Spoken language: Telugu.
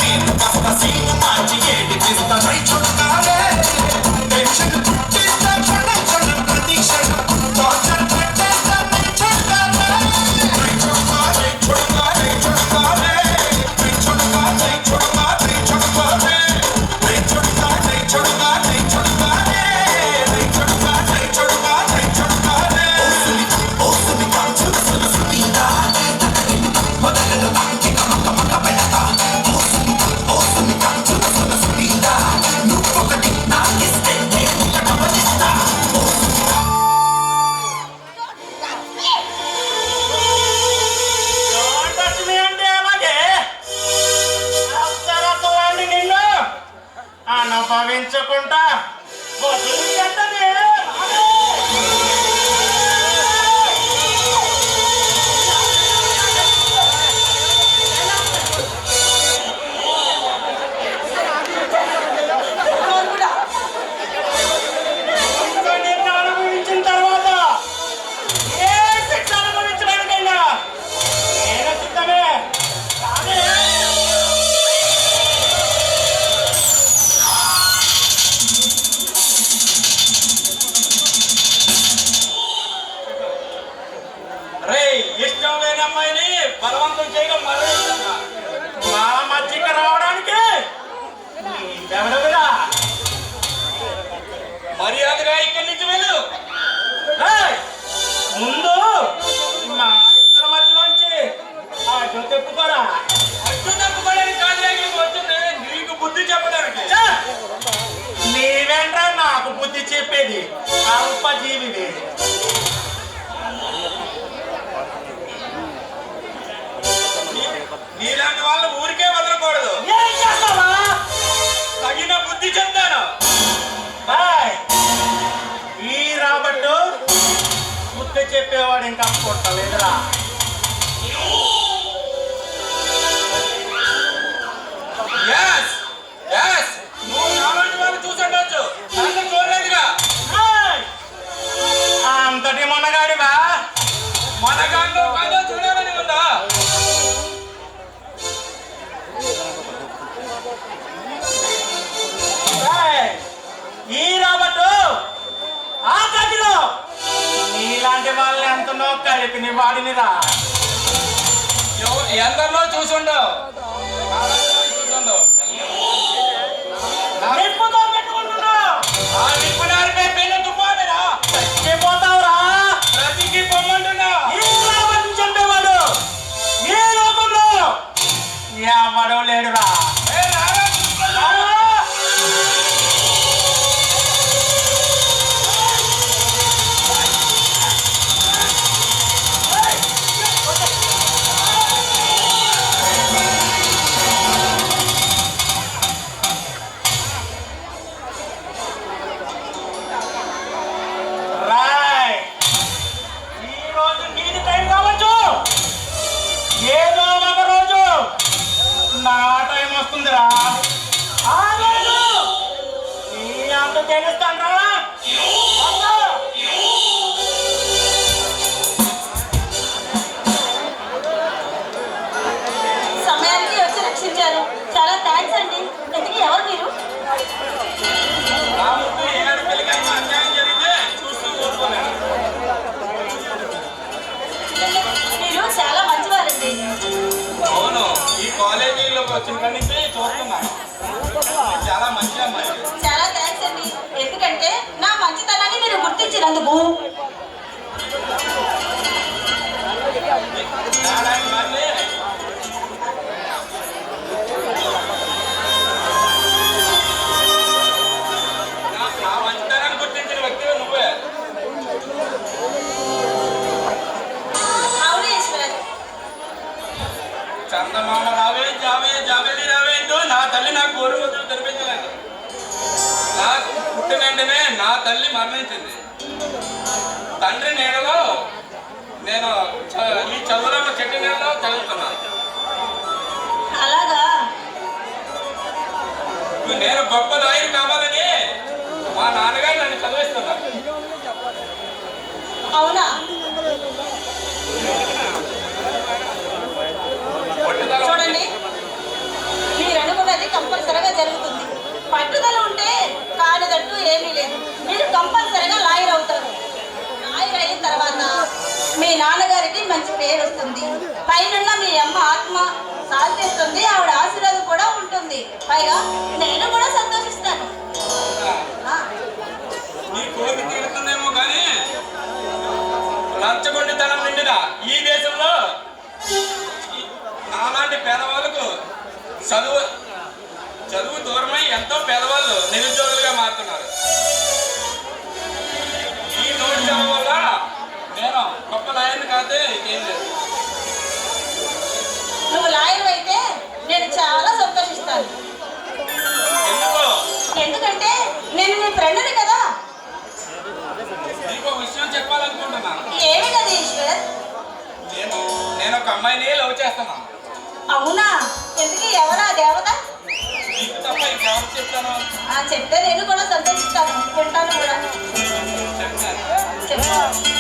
నేను కాస్త సీను మార్చి ఏడిపిస్తా చూడాలే టెన్షన్ పుట్టిస్తా క్షణం క్షణం ప్రతి క్షణం టార్చర్ పెట్టేస్తా అనుభవించుకుంటా అనుభవించిన తర్వాత ఏ శిక్ష అనుభవించడానికైనా నేను సిద్ధమే. ఇష్టం లేని అమ్మాయిని బలవంతం చేయడం మరో మా మధ్యకి రావడానికి ఎవడవిరా మర్యాదగా ఇక్కడి నుంచి వెళ్ళు. ముందు మా ఇద్దరి మధ్యలోంచి అడ్డు తెప్పుకోరా. అడ్డు తప్పుకోవడానికి కాదు వచ్చింది, నీకు బుద్ధి చెప్పడానికి. నీవేంట్రా నాకు బుద్ధి చెప్పేది? అల్పజీవిది. నీలాంటి వాళ్ళు ఊరికే వదలకూడదు. ఏం చేస్తావా? తగిన బుద్ధి చెప్తాను. ఈ రాబట్టు బుద్ధి చెప్పేవాడు ఇంకా కొట్టలేదురా. నువ్వు నాలాంటి వాళ్ళు చూసుండొచ్చు, నన్ను చూడలేదుగా. అంతటి మొనగాడివా? మొనగాడిలో కాదో చూడాలని ఉందా? ఈ రాబట్టు ఆ గదిలో నీలాంటి వాళ్ళు ఎంతనో కలిపిని వాడినిరా. ఎందరిలో చూసుండవు, నిప్పుతో పెట్టుకుంటున్నావు. ఆ నిప్పు నారిపై పెన్ను తుప్పాలిరా, చచ్చిపోతావురా. ప్రతికి పొమ్మంటున్నా. ఈ రాబట్టు చంపేవాడు ఈ లోకంలో ఎవడో లేడురా. ఏదో ఒక రోజు నా టైం వస్తుందిరా. ఆ రోజు నీ అంత తెలుస్తానరా. సమయానికి వచ్చి రక్షించారు, చాలా థ్యాంక్స్ అండి. ఎందుకు ఎవరు మీరు? అన్యాయం జరిగితే చూస్తూ ఊరుకోలేదు. మీరు చాలా మంచివారండి. అవును, ఈ కాలేజీలోకి వచ్చిన కాడి నుంచి చూస్తున్నాను. చాలా మంచి అమ్మాయి. చాలా థ్యాంక్స్ అండి, ఎందుకంటే నా మంచితనాన్ని మీరు గుర్తించినందుకు. నా మంచితనాన్ని గుర్తించిన వ్యక్తివే నువ్వే. చందమామ రావే జావే జాబేలి రావే అంటూ నా తల్లి నాకు గోరు ముద్దలు తెరిపించలేదు. నాకు పుట్టిన వెంటనే నా తల్లి మరణించింది. తండ్రి నీడలో నేను ఈ చదువులో చెట్టు నీడలో చదువుతున్నాను. అలాగా? నేను గొప్ప లాయర్ కావాలని మా నాన్నగారు నన్ను చదివిస్తున్నారు. అవునా? చూడండి, మీరన్న అనుకున్నది కంపల్సరిగా జరుగుతుంది. పట్టుదల ఉంటే కానిదంటూ ఏమీ లేదు. మీరు కంపల్సరిగా లాయర్ అవుతారు. లాయర్ అయిన తర్వాత మీ నాన్నగారికి మంచి పేరు వస్తుంది. పైనున్న మీ అమ్మ ఆత్మ శాంతిస్తుంది. ఆవిడ ఆశీర్వాదం కూడా ఉంటుంది. పైగా నేను కూడా సంతోషిస్తాను. ఆ, నీ కోరిక తీరుతుందేమో కానీ లంచగొండితనం నిండిన ఈ దేశంలో నాలాంటి పేదవాళ్ళకు చదువు దూరమై ఎంతో పేదవాళ్ళు నిరుద్యోగులుగా మారుతున్నారు. ఈ నోటి చదువు వల్ల నేను గొప్ప లాయర్ని కాదే ఏం లేదు. నువ్వు లాయర్ అయితే నేను చాలా సంతోషిస్తాను. ఎందుకో ఎందుకంటే నేను నీ ఫ్రెండ్ని కదా. నీకు విషయం చెప్పాలనుకుంటున్నా. ఏమి కదా ఈశ్వర్? నేను ఒక అమ్మాయిని లవ్ చేస్తున్నాను. అవునా? ఎందుకు? ఎవరా దేవత? నీకు తప్ప ఇంకెవరు చెప్తాను? చెప్తే నేను కూడా సంతోషిస్తాను. వింటాను కూడా. చెప్తాను. చెప్పు.